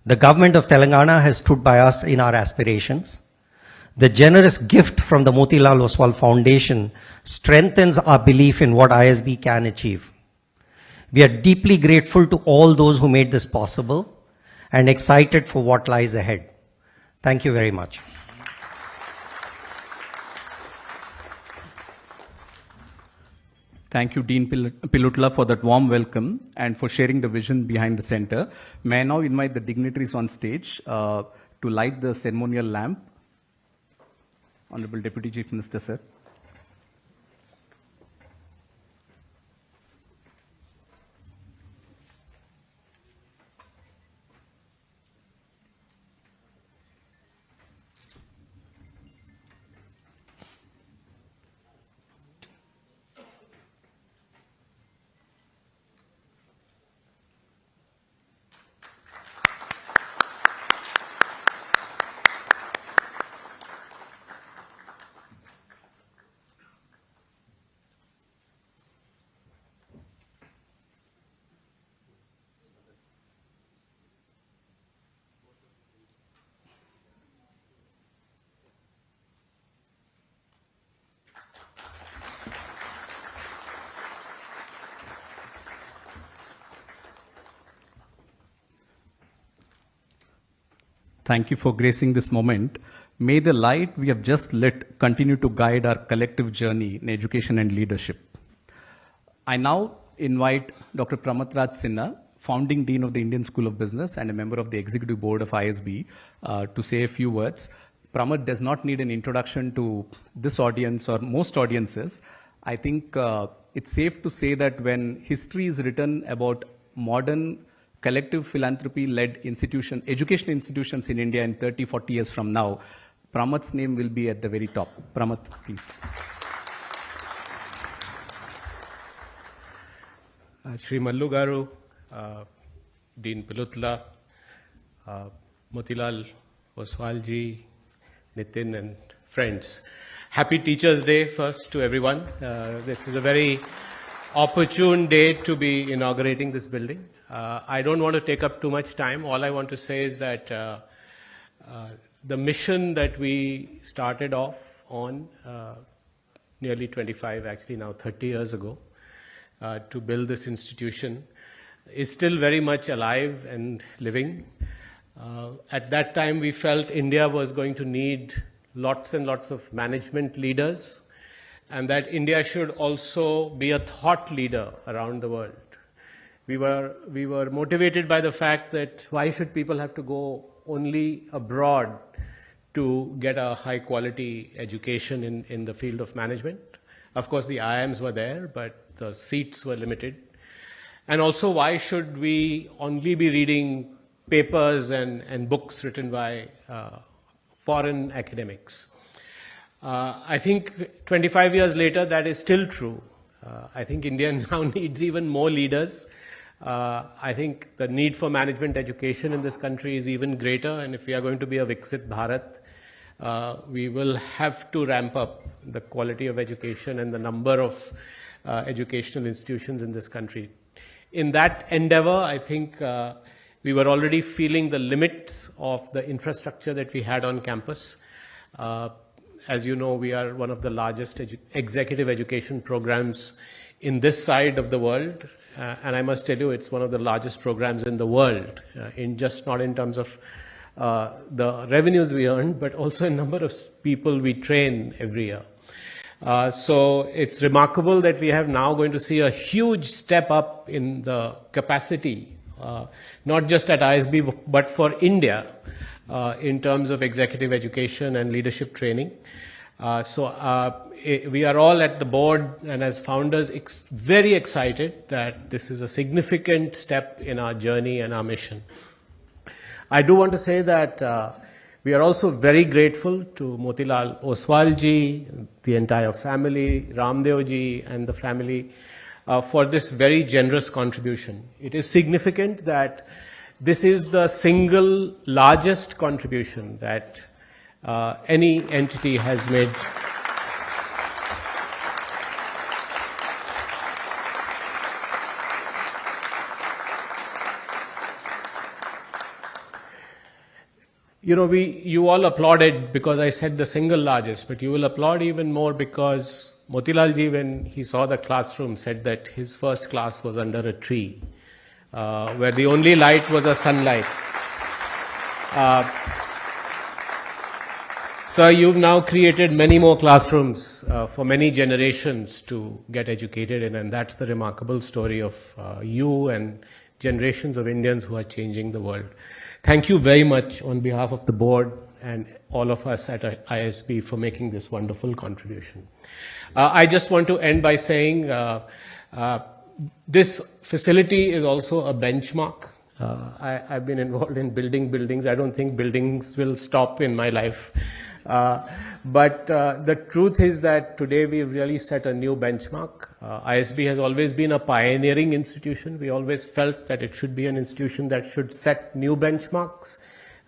The government of Telangana has stood by us in our aspirations. The generous gift from the Motilal Oswal Foundation strengthens our belief in what ISB can achieve. We are deeply grateful to all those who made this possible and excited for what lies ahead. Thank you very much. Thank you, Dean Pilutla, for that warm welcome and for sharing the vision behind the center. May I now invite the dignitaries on stage to light the ceremonial lamp. Honorable Deputy Chief Minister, sir. Thank you for gracing this moment. May the light we have just lit continue to guide our collective journey in education and leadership. I now invite Dr. Pramatraj Sinha, Founding Dean of the Indian School of Business and a member of the Executive Board of ISB, to say a few words. Pramad does not need an introduction to this audience or most audiences. I think it's safe to say that when history is written about modern collective philanthropy-led educational institutions in India in 30, 40 years from now, Pramad's name will be at the very top. Pramad, please. Shri Mallu Garu, Dean Pilutla, Motilal Oswal ji, Nitin and friends. Happy Teachers' Day first to everyone. This is a very opportune day to be inaugurating this building. I don't want to take up too much time. All I want to say is that the mission that we started off on nearly 25, actually now 30 years ago, to build this institution is still very much alive and living. At that time, we felt India was going to need lots and lots of management leaders, and that India should also be a thought leader around the world. We were motivated by the fact that why should people have to go only abroad to get a high quality education in the field of management. Of course, the IIMs were there, but the seats were limited. And also, why should we only be reading papers and books written by foreign academics? I think 25 years later, that is still true. I think India now needs even more leaders. I think the need for management education in this country is even greater, and if we are going to be a Viksit Bharat, we will have to ramp up the quality of education and the number of educational institutions in this country. In that endeavor, I think we were already feeling the limits of the infrastructure that we had on campus. As you know, we are one of the largest executive education programs in this side of the world. And I must tell you, it's one of the largest programs in the world, not in terms of the revenues we earn, but also in number of people we train every year. So it's remarkable that we have now going to see a huge step up in the capacity, not just at ISB, but for India, in terms of executive education and leadership training. We are all at the board and as founders very excited that this is a significant step in our journey and our mission. I do want to say that we are also very grateful to Motilal Oswal ji, the entire family, Ramdev ji and the family for this very generous contribution. It is significant that this is the single largest contribution that any entity has made. you all applauded because I said the single largest, but you will applaud even more because Motilal ji, when he saw the classroom, said that his first class was under a tree, where the only light was a sunlight. Sir, you've now created many more classrooms for many generations to get educated in, and that's the remarkable story of you and generations of Indians who are changing the world. Thank you very much on behalf of the board and all of us at ISB for making this wonderful contribution. I just want to end by saying this facility is also a benchmark. I've been involved in building buildings. I don't think buildings will stop in my life. But the truth is that today we've really set a new benchmark. ISB has always been a pioneering institution. We always felt that it should be an institution that should set new benchmarks.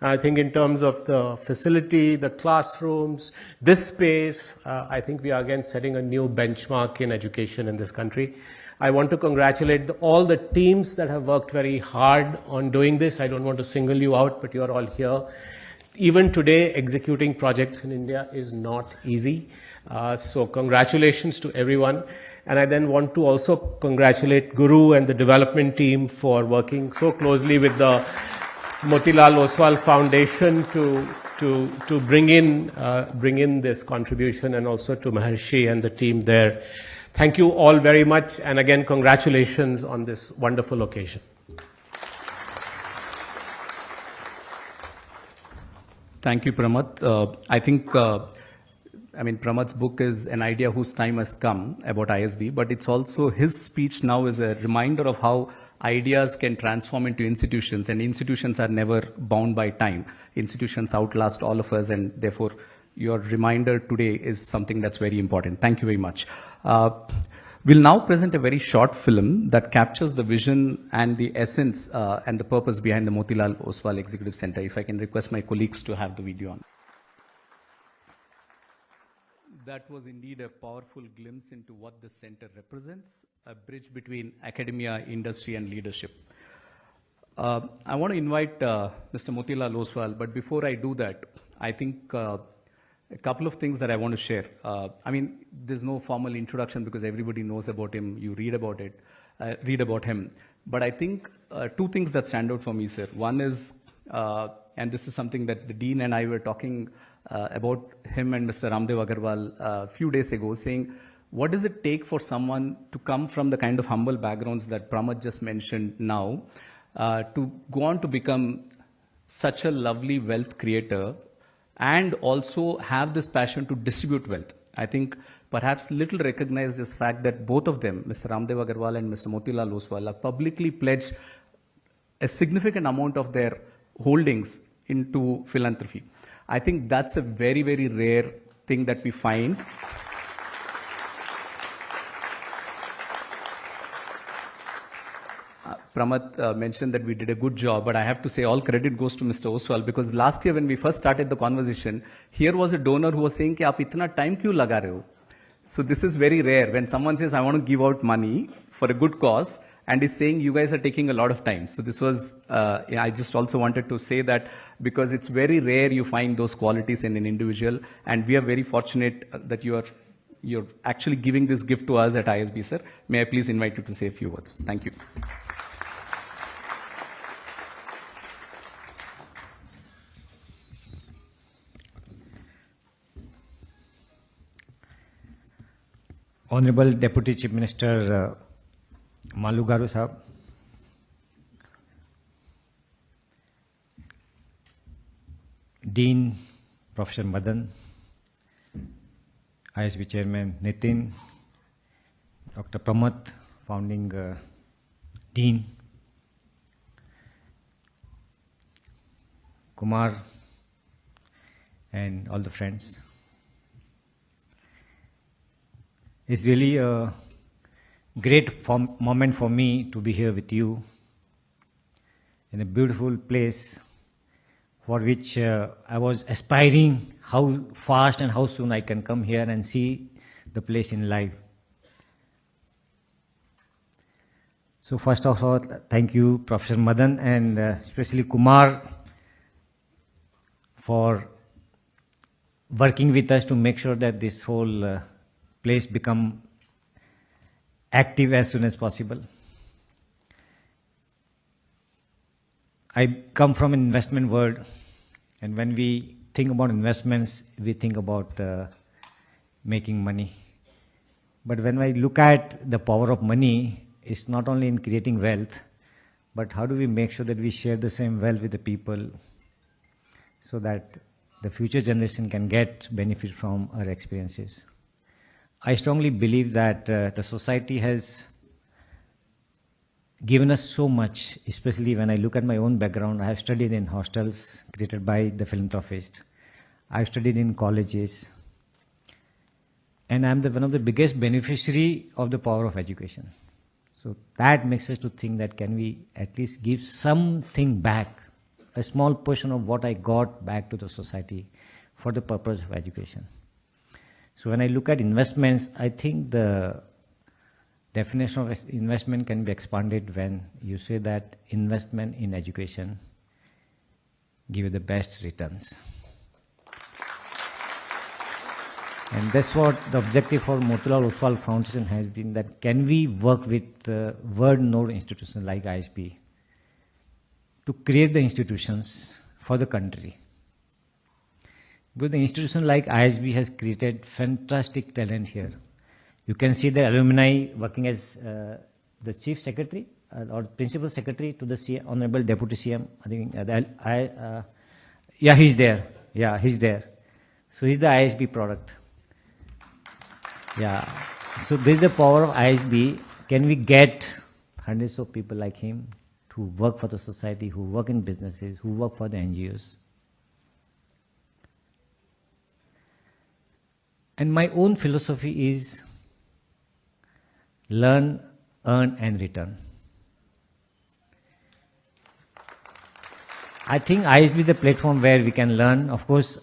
I think in terms of the facility, the classrooms, this space, I think we are again setting a new benchmark in education in this country. I want to congratulate all the teams that have worked very hard on doing this. I don't want to single you out, but you are all here. Even today, executing projects in India is not easy. So congratulations to everyone. And I then want to also congratulate Guru and the development team for working so closely with the Motilal Oswal Foundation to bring in this contribution, and also to Maharshi and the team there. Thank you all very much, and again, congratulations on this wonderful occasion. Thank you, Pramath. I think, Pramath's book is an idea whose time has come about ISB, but it's also his speech now is a reminder of how ideas can transform into institutions, and institutions are never bound by time. Institutions outlast all of us, and therefore your reminder today is something that's very important. Thank you very much. We'll now present a very short film that captures the vision and the essence and the purpose behind the Motilal Oswal Executive Center. If I can request my colleagues to have the video on. That was indeed a powerful glimpse into what the center represents, a bridge between academia, industry, and leadership. I want to invite Mr. Motilal Oswal, but before I do that, I think a couple of things that I want to share. There's no formal introduction because everybody knows about him. You read about him. But I think two things that stand out for me, sir. One is, and this is something that the Dean and I were talking about him and Mr. Ramdev Agarwal a few days ago, saying, what does it take for someone to come from the kind of humble backgrounds that Pramath just mentioned now, to go on to become such a lovely wealth creator and also have this passion to distribute wealth? I think perhaps little recognized this fact that both of them, Mr. Ramdev Agarwal and Mr. Motilal Oswal, have publicly pledged a significant amount of their holdings into philanthropy. I think that's a very, very rare thing that we find. Pramath mentioned that we did a good job, but I have to say all credit goes to Mr. Oswal, because last year when we first started the conversation, here was a donor who was saying, "Ki aap itna time kyun laga rahe ho?" So this is very rare when someone says, "I want to give out money for a good cause," and is saying, "You guys are taking a lot of time." So this was, I just also wanted to say that because it's very rare you find those qualities in an individual, and we are very fortunate that you're actually giving this gift to us at ISB, sir. May I please invite you to say a few words? Thank you. Honorable Deputy Chief Minister Malu Garu Sahab, Dean Professor Madan, ISB Chairman Nitin, Dr. Pramath, Founding Dean, Kumar, and all the friends. It's really a great moment for me to be here with you in a beautiful place for which I was aspiring how fast and how soon I can come here and see the place in life. So first of all, thank you, Professor Madan, and especially Kumar, for working with us to make sure that this whole place become active as soon as possible. I come from an investment world, and when we think about investments, we think about making money. But when I look at the power of money, it's not only in creating wealth, but how do we make sure that we share the same wealth with the people so that the future generation can get benefit from our experiences. I strongly believe that the society has given us so much, especially when I look at my own background. I have studied in hostels created by the philanthropist. I've studied in colleges. And I'm one of the biggest beneficiary of the power of education. So that makes us to think that can we at least give something back, a small portion of what I got back to the society for the purpose of education. So when I look at investments, I think the definition of investment can be expanded when you say that investment in education give you the best returns. And that's what the objective for Motilal Oswal Foundation has been, that can we work with world-known institutions like ISB to create the institutions for the country. Because the institution like ISB has created fantastic talent here. You can see the alumni working as the chief secretary or principal secretary to the Honorable Deputy CM. I think yeah, he's there. Yeah, he's there. So he's the ISB product. Yeah. So this is the power of ISB. Can we get hundreds of people like him who work for the society, who work in businesses, who work for the NGOs? And my own philosophy is learn, earn, and return. I think ISB is the platform where we can learn. Of course,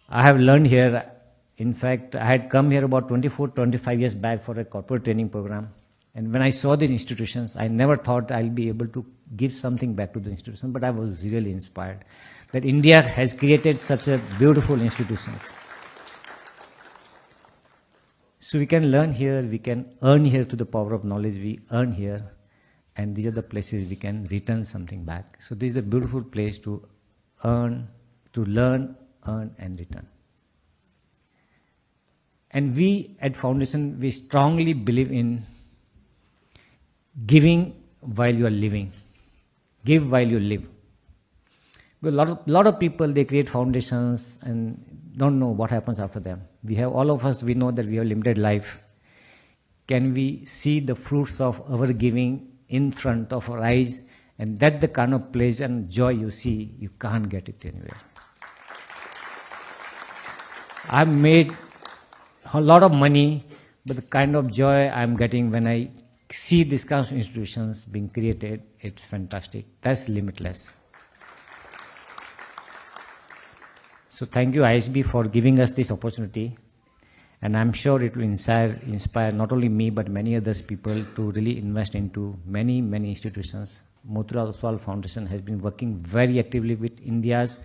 I have learned here. In fact, I had come here about 25 years back for a corporate training program. And when I saw these institutions, I never thought I'll be able to give something back to the institution, but I was really inspired that India has created such a beautiful institutions. So we can learn here, we can earn here through the power of knowledge we earn here, and these are the places we can return something back. So this is a beautiful place to learn, earn, and return. And we at Foundation, we strongly believe in giving while you are living. Give while you live. Because a lot of people, they create foundations and don't know what happens after them. We have, all of us, we know that we have limited life. Can we see the fruits of our giving in front of our eyes? And that's the kind of pleasure and joy you see, you can't get it anywhere. I've made a lot of money, but the kind of joy I'm getting when I see these kinds of institutions being created, it's fantastic. That's limitless. So thank you, ISB, for giving us this opportunity. And I'm sure it will inspire not only me, but many other people to really invest into many, many institutions. Motilal Oswal Foundation has been working very actively with India's,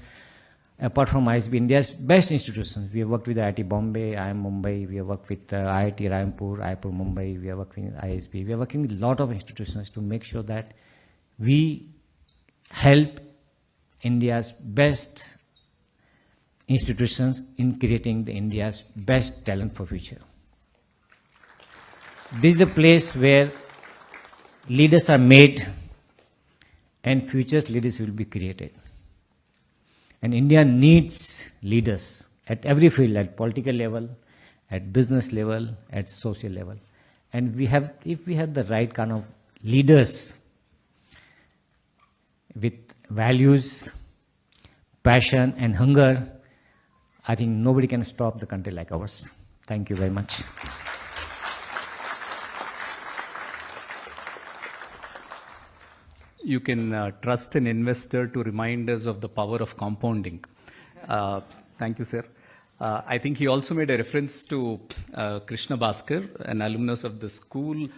apart from ISB, India's best institutions. We have worked with IIT Bombay, IIM Mumbai, we have worked with IIT Raipur, Mumbai, we have worked with ISB. We are working with a lot of institutions to make sure that we help India's best institutions in creating the India's best talent for future. This is the place where leaders are made and future leaders will be created. And India needs leaders at every field, at political level, at business level, at social level. And we have, if we have the right kind of leaders with values, passion, and hunger, I think nobody can stop the country like ours. Thank you very much. You can trust an investor to remind us of the power of compounding. Thank you, sir. I think he also made a reference to Krishna Bhaskar, an alumnus of the school,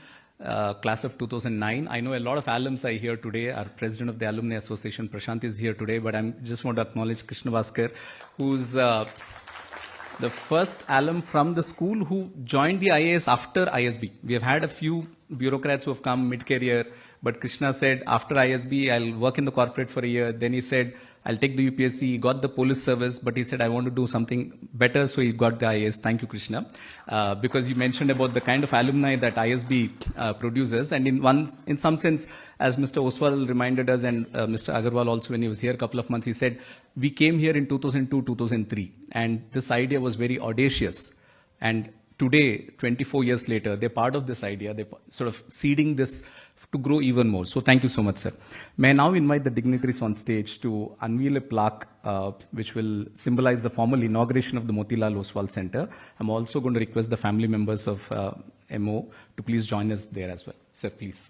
class of 2009. I know a lot of alums are here today. Our president of the Alumni Association, Prashant, is here today, but I just want to acknowledge Krishna Bhaskar, who's the first alum from the school who joined the IAS after ISB. We have had a few bureaucrats who have come mid-career, but Krishna said, after ISB, I'll work in the corporate for a year. Then he said, I'll take the UPSC. He got the police service, but he said, I want to do something better, so he got the IAS. Thank you, Krishna. Because you mentioned about the kind of alumni that ISB produces, and in some sense, as Mr. Oswal reminded us, and Mr. Agarwal also, when he was here a couple of months, he said, we came here in 2002, 2003, and this idea was very audacious. And today, 24 years later, they're part of this idea. They're sort of seeding this to grow even more. So thank you so much, sir. May I now invite the dignitaries on stage to unveil a plaque which will symbolize the formal inauguration of the Motilal Oswal Center. I'm also going to request the family members of MO to please join us there as well. Sir, please.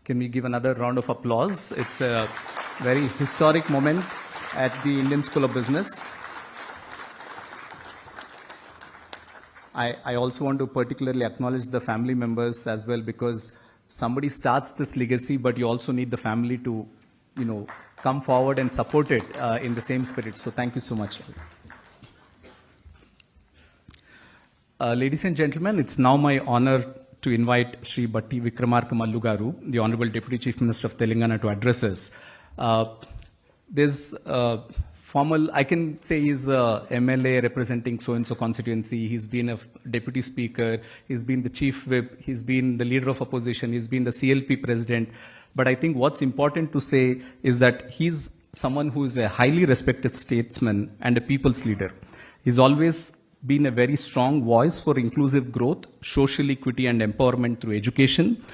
Can we give another round of applause? It's a very historic moment at the Indian School of Business. I also want to particularly acknowledge the family members as well, because somebody starts this legacy, but you also need the family to, come forward and support it in the same spirit. So thank you so much. Ladies and gentlemen, it's now my honor to invite Shri Bhatti Vikramarka Mallugaru, the Honorable Deputy Chief Minister of Telangana, to address us. There's formal, I can say he's a MLA representing so-and-so constituency. He's been a deputy speaker. He's been the chief whip. He's been the leader of opposition. He's been the CLP president. But I think what's important to say is that he's someone who is a highly respected statesman and a people's leader. He's always been a very strong voice for inclusive growth, social equity and empowerment through education.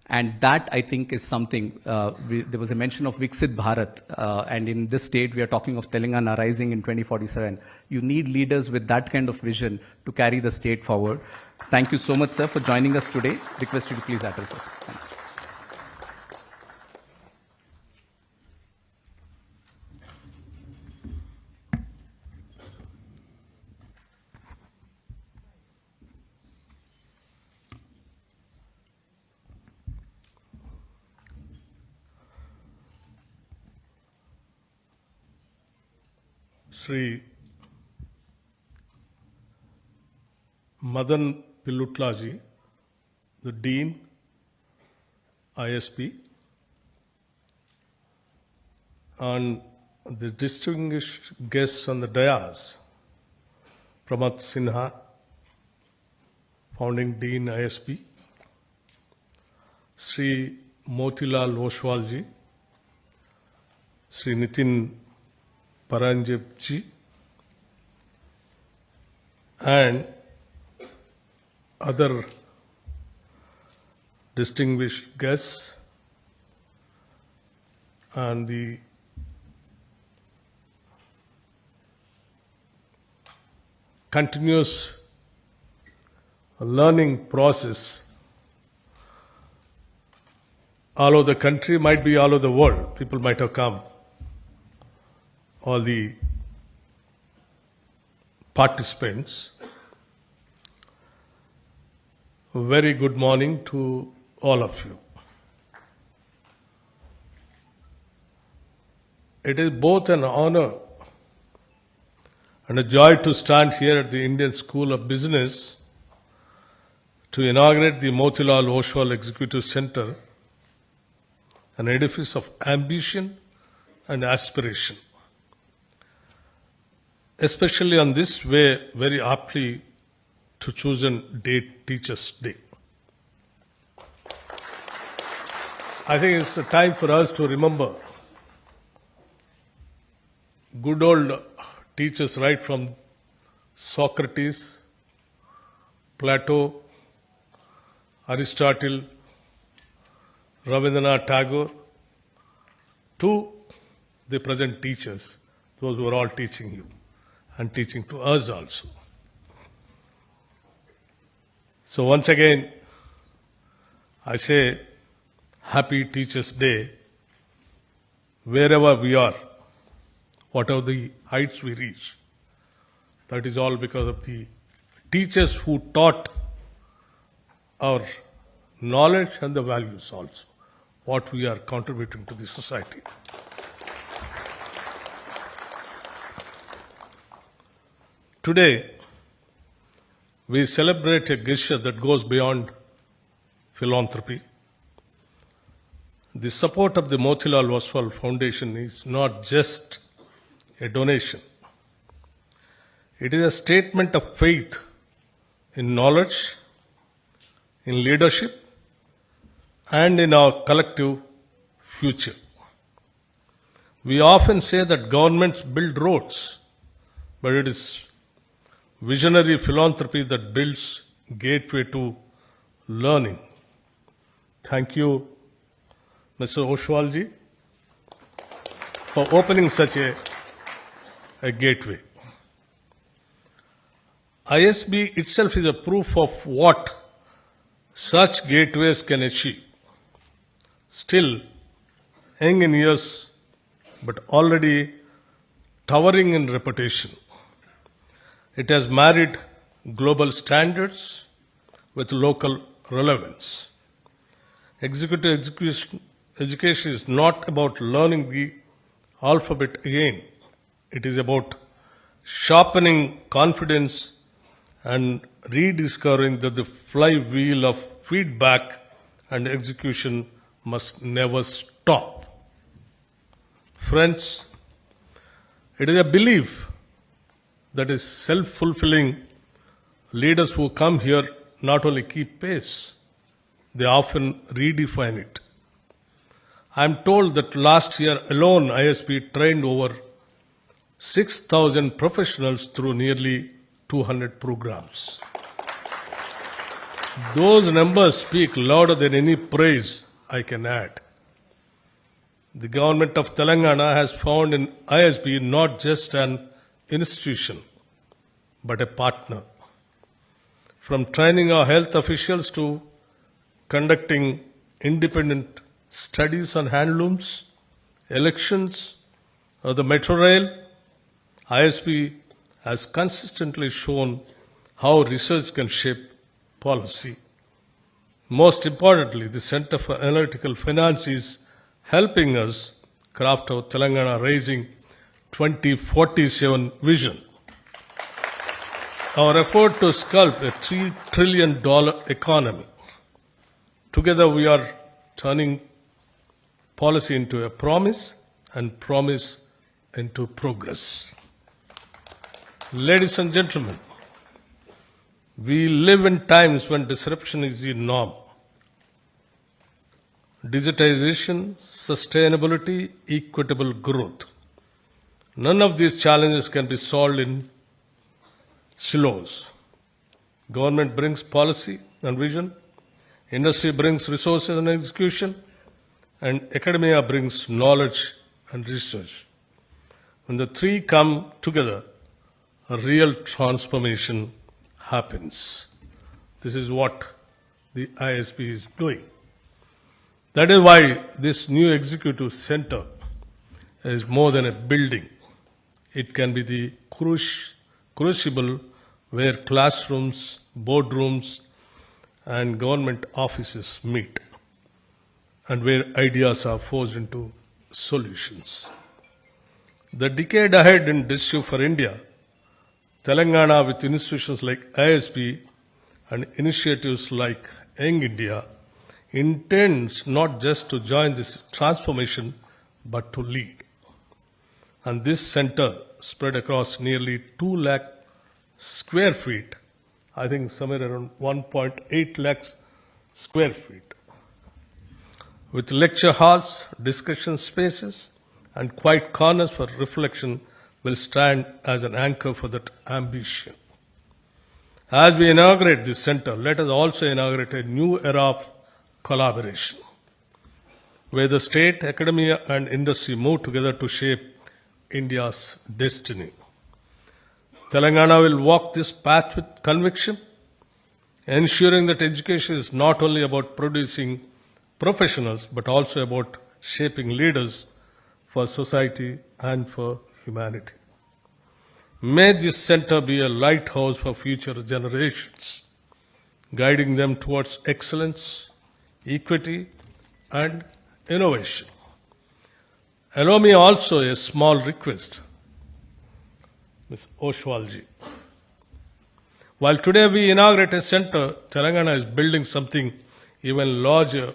And that, I think, is something, there was a mention of Viksit Bharat, and in this state, we are talking of Telangana rising in 2047. You need leaders with that kind of vision to carry the state forward. Thank you so much, sir, for joining us today. Request you to please address us. Thank you. Sri Madan Pillutlaji, the Dean, ISP, and the distinguished guests on the dais, Pramod Sinha, Founding Dean, ISP, Sri Motilal Oswal ji, Sri Nitin Paranjab ji, and other distinguished guests, and the continuous learning process all over the country, might be all over the world. People might have come. All the participants, a very good morning to all of you. It is both an honor and a joy to stand here at the Indian School of Business to inaugurate the Motilal Oswal Executive Center, an edifice of ambition and aspiration. Especially on this way, very aptly to chosen date, Teachers' Day. I think it's a time for us to remember good old teachers right from Socrates, Plato, Aristotle, Rabindranath Tagore, to the present teachers, those who are all teaching you and teaching to us also. So once again, I say Happy Teachers' Day wherever we are, whatever the heights we reach. That is all because of the teachers who taught our knowledge and the values also, what we are contributing to the society. Today, we celebrate a gesture that goes beyond philanthropy. The support of the Motilal Oswal Foundation is not just a donation. It is a statement of faith in knowledge, in leadership, and in our collective future. We often say that governments build roads, but it is visionary philanthropy that builds gateway to learning. Thank you, Mr. Oswalji, for opening such a gateway. ISB itself is a proof of what such gateways can achieve. Still young in years, but already towering in reputation. It has married global standards with local relevance. Executive education is not about learning the alphabet again. It is about sharpening confidence and rediscovering that the flywheel of feedback and execution must never stop. Friends, it is a belief that is self-fulfilling. Leaders who come here not only keep pace, they often redefine it. I am told that last year alone, ISB trained over 6,000 professionals through nearly 200 programs. Those numbers speak louder than any praise I can add. The government of Telangana has found in ISB not just an institution, but a partner. From training our health officials to conducting independent studies on handlooms, elections, or the metro rail, ISB has consistently shown how research can shape policy. Most importantly, the Center for Analytical Finance is helping us craft our Telangana Raising 2047 vision. Our effort to sculpt a $3 trillion economy. Together we are turning policy into a promise and promise into progress. Ladies and gentlemen, we live in times when disruption is the norm. Digitization, sustainability, equitable growth. None of these challenges can be solved in silos. Government brings policy and vision, industry brings resources and execution, and academia brings knowledge and research. When the three come together, a real transformation happens. This is what the ISB is doing. That is why this new executive center is more than a building. It can be the crucible where classrooms, boardrooms, and government offices meet, and where ideas are forged into solutions. The decade ahead in Digital for India, Telangana with institutions like ISB and initiatives like Young India intends not just to join this transformation but to lead. And this center spread across nearly 2 lakh square feet, I think somewhere around 1.8 lakhs square feet, with lecture halls, discussion spaces, and quiet corners for reflection will stand as an anchor for that ambition. As we inaugurate this center, let us also inaugurate a new era of collaboration, where the state, academia, and industry move together to shape India's destiny. Telangana will walk this path with conviction, ensuring that education is not only about producing professionals, but also about shaping leaders for society and for humanity. May this center be a lighthouse for future generations, guiding them towards excellence, equity, and innovation. Allow me also a small request, Ms. Oswal ji. While today we inaugurate a center, Telangana is building something even larger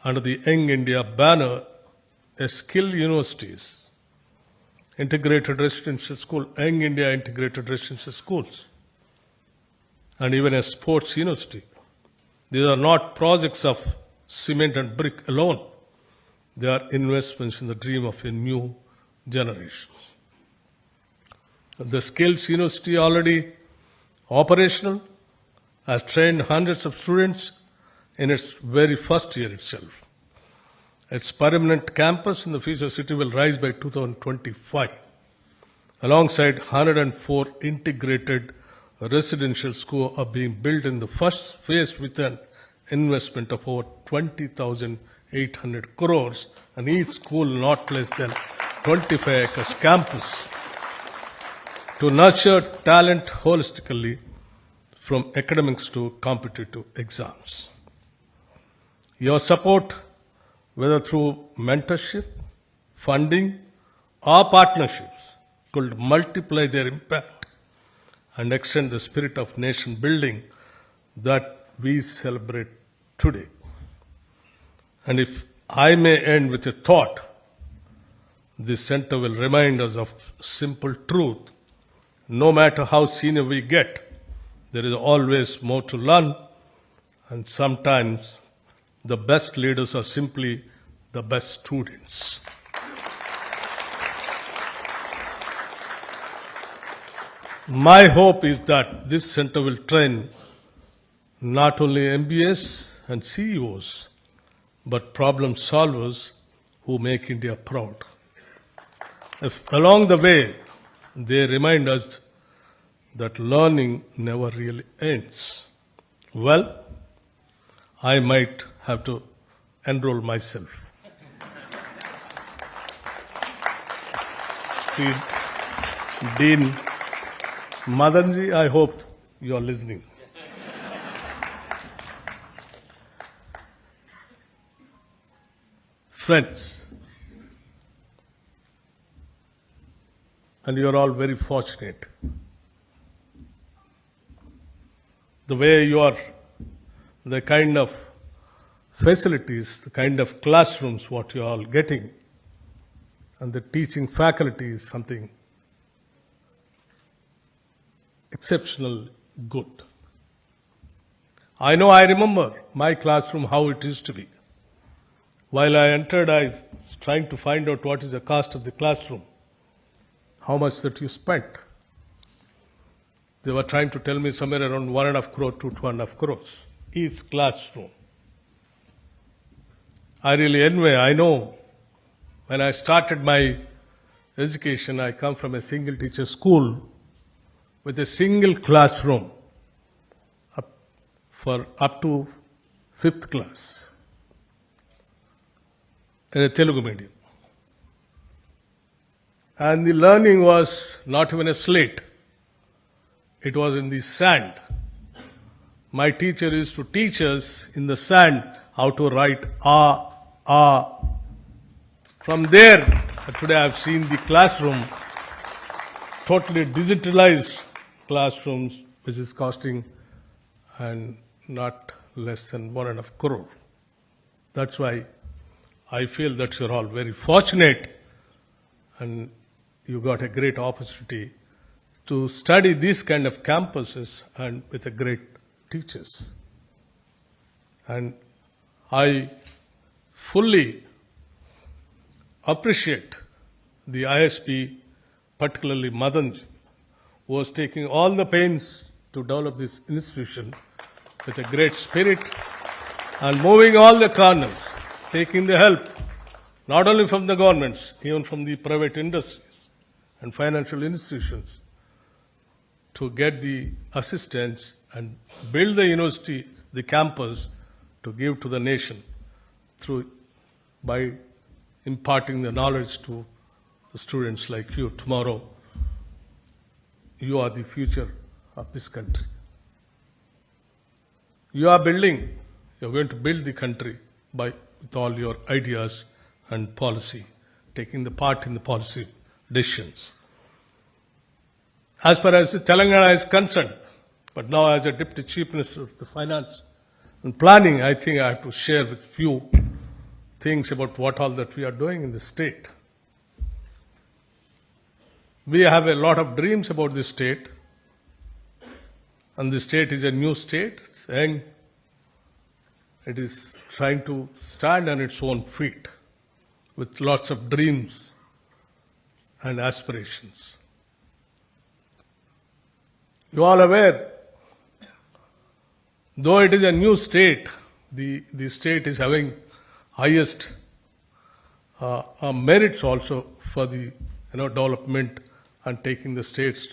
under the Young India banner, a skill universities, integrated residential school, Young India integrated residential schools, and even a sports university. These are not projects of cement and brick alone. They are investments in the dream of a new generation. The Skills University, already operational, has trained hundreds of students in its very first year itself. Its permanent campus in the future city will rise by 2025, alongside 104 integrated residential schools are being built in the first phase with an investment of over 20,800 crores, and each school not less than 25 acres campus to nurture talent holistically from academics to competitive exams. Your support, whether through mentorship, funding, or partnerships, could multiply their impact and extend the spirit of nation building that we celebrate today. And if I may end with a thought, this center will remind us of simple truth. No matter how senior we get, there is always more to learn, and sometimes the best leaders are simply the best students. My hope is that this center will train not only MBAs and CEOs, but problem solvers who make India proud. If along the way they remind us that learning never really ends, well, I might have to enroll myself. See, Dean Madanji, I hope you are listening. Friends, and you are all very fortunate. The way you are, the kind of facilities, the kind of classrooms what you are all getting, and the teaching faculty is something exceptional good. I remember my classroom, how it used to be. While I entered, I was trying to find out what is the cost of the classroom, how much that you spent. They were trying to tell me somewhere around 1.5 crore to 2.5 crores each classroom. I really envy. I know when I started my education, I come from a single teacher school with a single classroom up to 5th class in a Telugu medium. And the learning was not even a slate. It was in the sand. My teacher used to teach us in the sand how to write A. From there, today I have seen the classroom, totally digitalized classrooms, which is costing and not less than 1.5 crore. That's why I feel that you're all very fortunate and you got a great opportunity to study these kind of campuses and with a great teachers. And I fully appreciate the ISP, particularly Madanji, who was taking all the pains to develop this institution with a great spirit and moving all the corners, taking the help, not only from the governments, even from the private industries and financial institutions, to get the assistance and build the university, the campus, to give to the nation by imparting the knowledge to the students like you. Tomorrow, you are the future of this country. You're going to build the country with all your ideas and policy, taking the part in the policy decisions. As far as Telangana is concerned, but now as a Deputy Chief Minister of the Finance and Planning, I think I have to share with you things about what all that we are doing in the state. We have a lot of dreams about this state, and the state is a new state, saying it is trying to stand on its own feet with lots of dreams and aspirations. You are aware, though it is a new state, the state is having highest merits also for the development and taking the states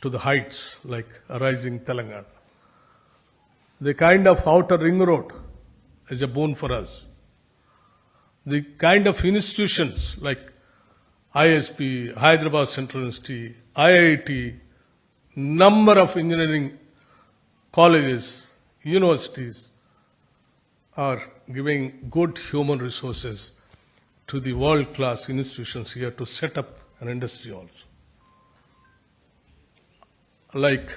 to the heights like rising Telangana. The kind of outer ring road is a boon for us. The kind of institutions like ISP, Hyderabad Central University, IIT, number of engineering colleges, universities are giving good human resources to the world-class institutions here to set up an industry also. Like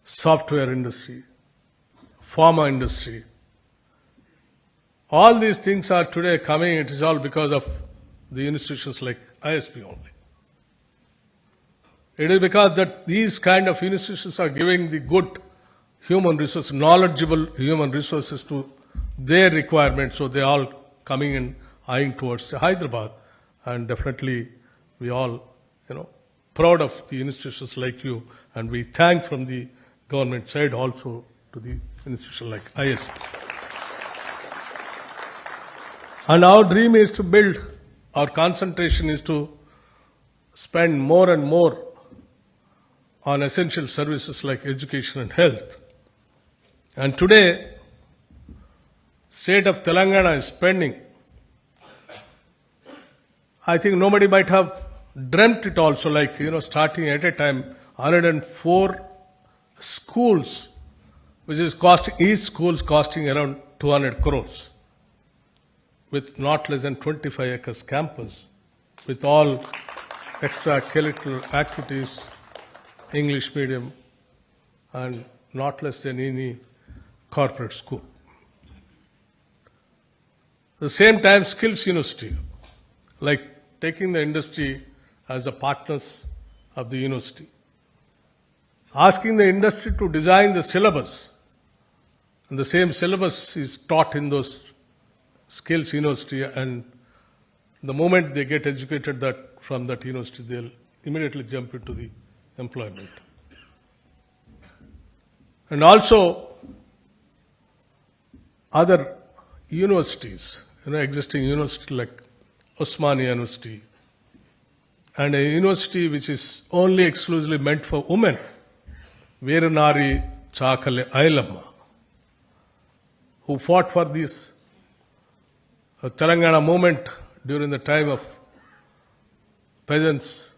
software industry, pharma industry. All these things are today coming, it is all because of the institutions like ISP only. It is because that these kind of institutions are giving the good human resources, knowledgeable human resources to their requirements, so they are all coming and eyeing towards Hyderabad. And definitely we all, proud of the institutions like you, and we thank from the government side also to the institution like ISP. And our dream is to build, our concentration is to spend more and more on essential services like education and health. And today, state of Telangana is spending, I think nobody might have dreamt it also, like, starting at a time, 104 schools, which is each school is costing around 200 crores, with not less than 25 acres campus, with all extracurricular activities, English medium, and not less than any corporate school. At the same time, skills university, like taking the industry as the partners of the university, asking the industry to design the syllabus, and the same syllabus is taught in those skills university, and the moment they get educated from that university, they'll immediately jump into the employment. And also other universities, existing university like Osmania University, and a university which is only exclusively meant for women, Veeranari Chakale Ailamma, who fought for this Telangana movement during the time of peasants'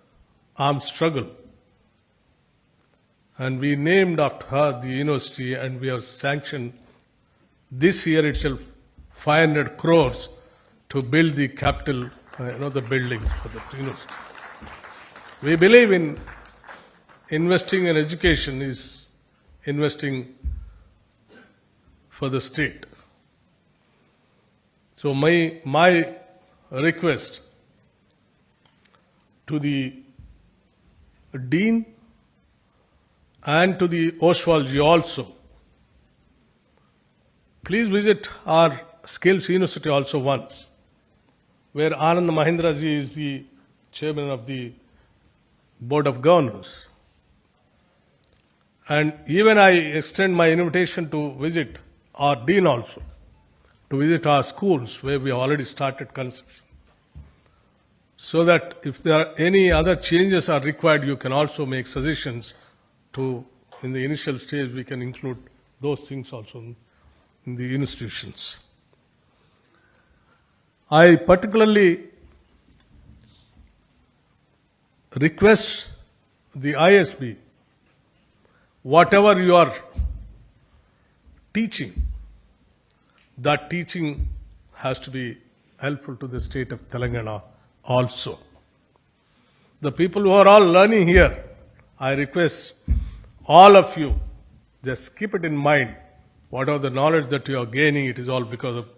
armed struggle. And we named after her the university, and we have sanctioned this year itself 500 crores to build the capital, the buildings for the university. We believe in investing in education is investing for the state. So my request to the Dean and to the Oswal ji also, please visit our Skills University also once, where Anand Mahindra ji is the chairman of the Board of Governors. And even I extend my invitation to visit our Dean also, to visit our schools where we have already started construction. So that if there are any other changes are required, you can also make suggestions to, in the initial stage, we can include those things also in the institutions. I particularly request the ISB, whatever you are teaching, that teaching has to be helpful to the state of Telangana also. The people who are all learning here, I request all of you, just keep it in mind, whatever the knowledge that you are gaining, it is all because of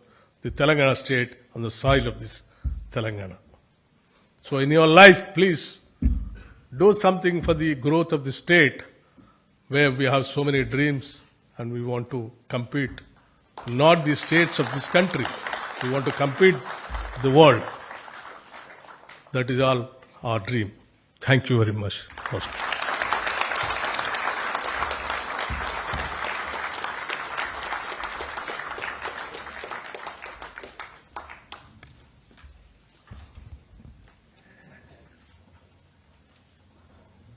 the Telangana state on the soil of this Telangana. So in your life, please do something for the growth of the state, where we have so many dreams and we want to compete, not the states of this country. We want to compete the world. That is all our dream. Thank you very much.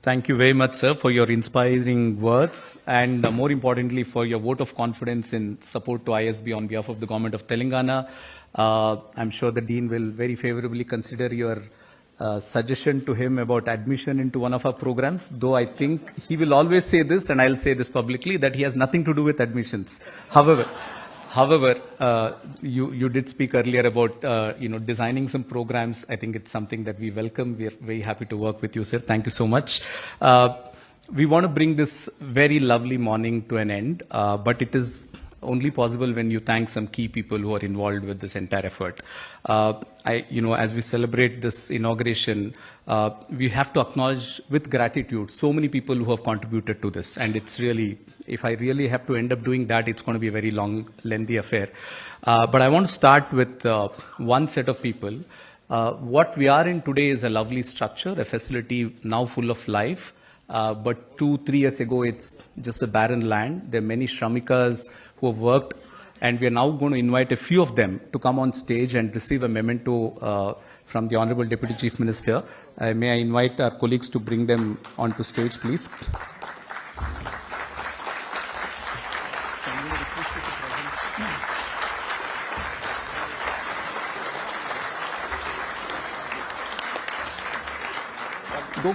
Thank you very much, sir, for your inspiring words and more importantly for your vote of confidence in support to ISB on behalf of the Government of Telangana. I'm sure the Dean will very favorably consider your suggestion to him about admission into one of our programs, though I think he will always say this, and I'll say this publicly, that he has nothing to do with admissions. However, you did speak earlier about designing some programs. I think it's something that we welcome. We are very happy to work with you, sir. Thank you so much. We want to bring this very lovely morning to an end, but it is only possible when you thank some key people who are involved with this entire effort. As we celebrate this inauguration, we have to acknowledge with gratitude so many people who have contributed to this, and it's really, if I really have to end up doing that, it's going to be a very long, lengthy affair. But I want to start with one set of people. What we are in today is a lovely structure, a facility now full of life. But 2-3 years ago, it's just a barren land. There are many Shramikas who have worked, and we are now going to invite a few of them to come on stage and receive a memento from the Honorable Deputy Chief Minister. May I invite our colleagues to bring them onto stage, please. Go.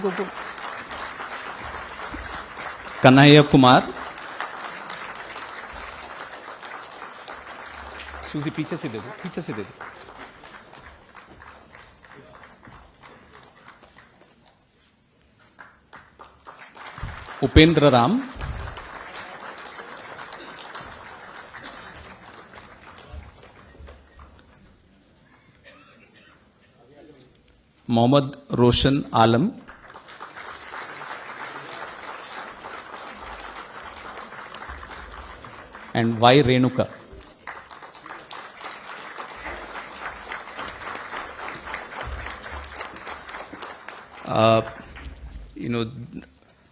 Kanhaiya Kumar. सूजी पीछे से दे दो उपेंद्र राम, मोहम्मद रोशन आलम, and Y Renuka.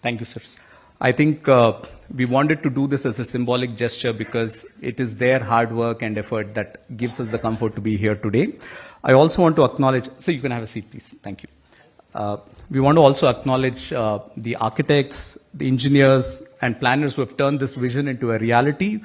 Thank you, sirs. I think we wanted to do this as a symbolic gesture because it is their hard work and effort that gives us the comfort to be here today. I also want to acknowledge, so you can have a seat, please. Thank you. We want to also acknowledge the architects, the engineers and planners who have turned this vision into a reality,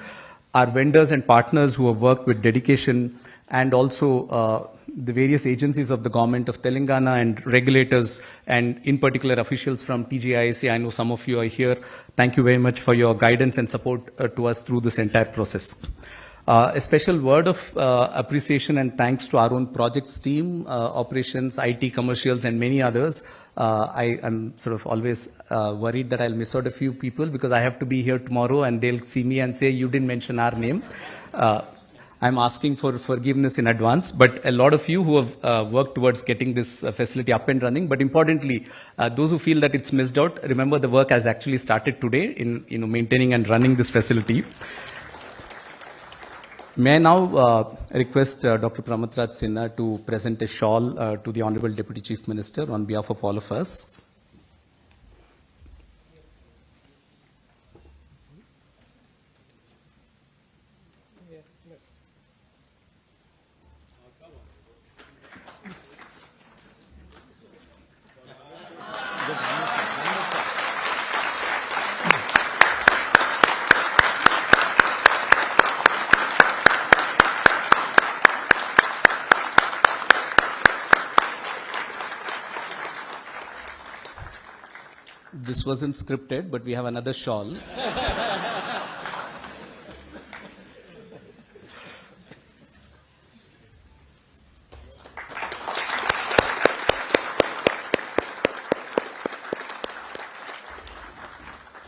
our vendors and partners who have worked with dedication, and also the various agencies of the Government of Telangana and regulators, and in particular officials from TGISA. I know some of you are here. Thank you very much for your guidance and support to us through this entire process. A special word of appreciation and thanks to our own projects team, operations, IT, commercials, and many others. I am sort of always worried that I'll miss out a few people because I have to be here tomorrow and they'll see me and say, you didn't mention our name. I'm asking for forgiveness in advance, but a lot of you who have worked towards getting this facility up and running, but importantly, those who feel that it's missed out, remember the work has actually started today in maintaining and running this facility. May I now request Dr. Pramatraj Sinha to present a shawl to the Honorable Deputy Chief Minister on behalf of all of us. This wasn't scripted, but we have another shawl.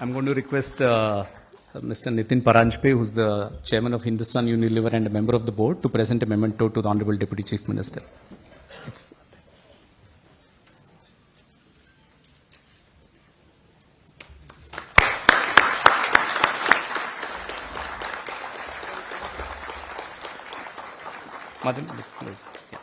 I'm going to request Mr. Nitin Paranjpe, who's the chairman of Hindustan Unilever and a member of the board, to present a memento to the Honorable Deputy Chief Minister. Madan, please. Yeah.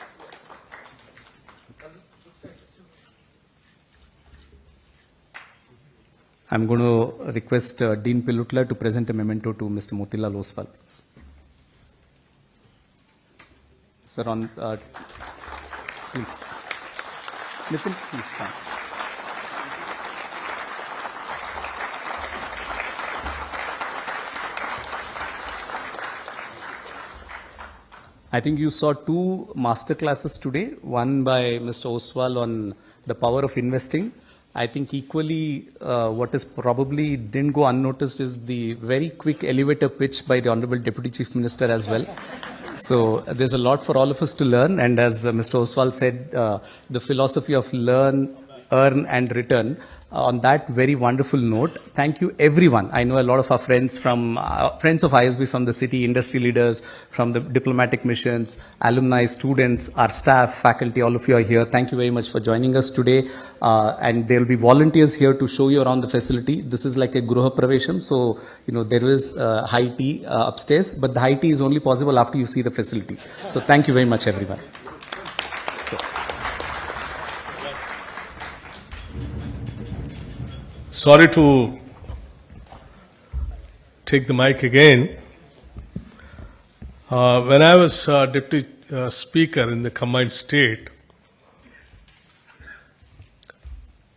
I'm going to request Dean Pilutla to present a memento to Mr. Motilal Oswal. Sir, on please. Nitin, please come. I think you saw two master classes today, one by Mr. Oswal on the power of investing. I think equally what is probably didn't go unnoticed is the very quick elevator pitch by the Honorable Deputy Chief Minister as well. So there's a lot for all of us to learn, and as Mr. Oswal said, the philosophy of learn, earn and return. On that very wonderful note, thank you everyone. I know a lot of our friends from friends of ISB from the city, industry leaders, from the diplomatic missions, alumni, students, our staff, faculty, all of you are here. Thank you very much for joining us today. And there will be volunteers here to show you around the facility. This is like a Gruha Pravesham, so there is high tea upstairs, but the high tea is only possible after you see the facility. So thank you very much everyone. Sorry to take the mic again. When I was Deputy Speaker in the combined state,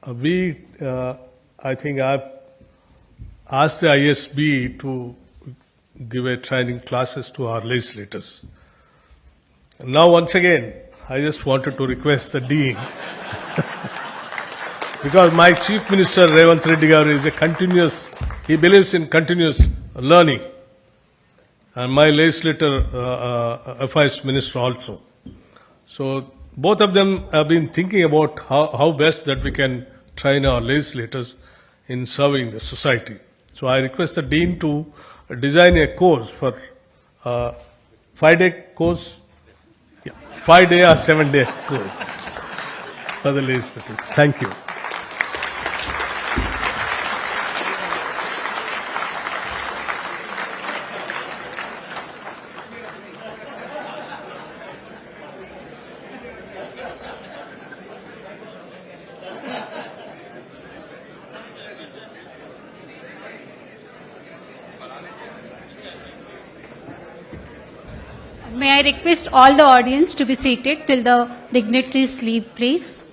I think I asked the ISB to give a training classes to our legislators. And now once again, I just wanted to request the Dean because my Chief Minister Revanth Reddy Garu is he believes in continuous learning, and my legislator affairs minister also. So both of them have been thinking about how best that we can train our legislators in serving the society. So I request the Dean to design a course for 5-day course, 5-day or 7-day course for the legislators. Thank you. May I request all the audience to be seated till the dignitaries leave, please.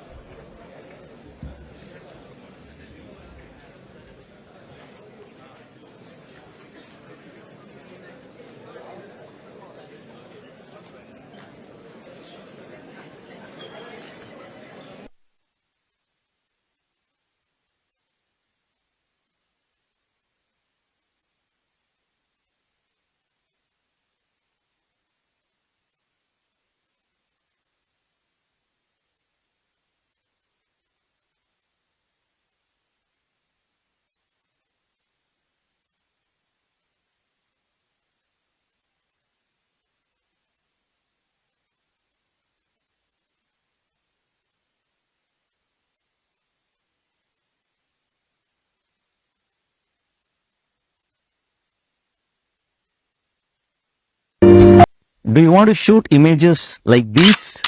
Do you want to shoot images like these?